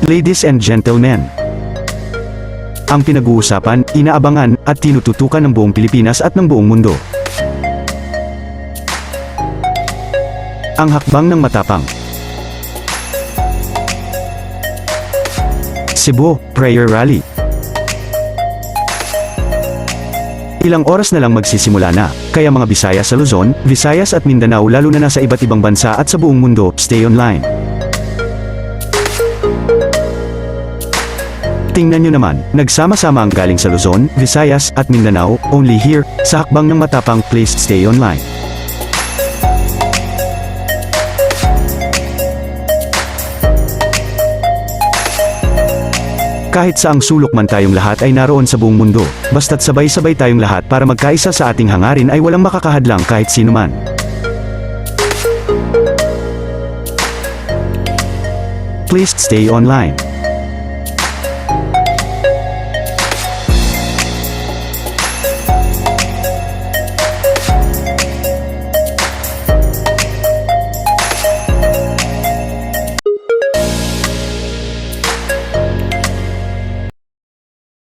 Ladies and gentlemen, ang pinag-uusapan, inaabangan, at tinututukan ng buong Pilipinas at ng buong mundo. Ang hakbang ng matapang. Cebu Prayer Rally. Ilang oras na lang magsisimula na, kaya mga Bisaya sa Luzon, Visayas at Mindanao lalo na nasa iba't ibang bansa at sa buong mundo, stay online. Tingnan nyo naman, nagsama-sama ang galing sa Luzon, Visayas, at Mindanao, only here, sa hakbang ng matapang, please stay online. Kahit saang sulok man tayong lahat ay naroon sa buong mundo, basta't sabay-sabay tayong lahat para magkaisa sa ating hangarin ay walang makakahadlang kahit sino man. Please stay online.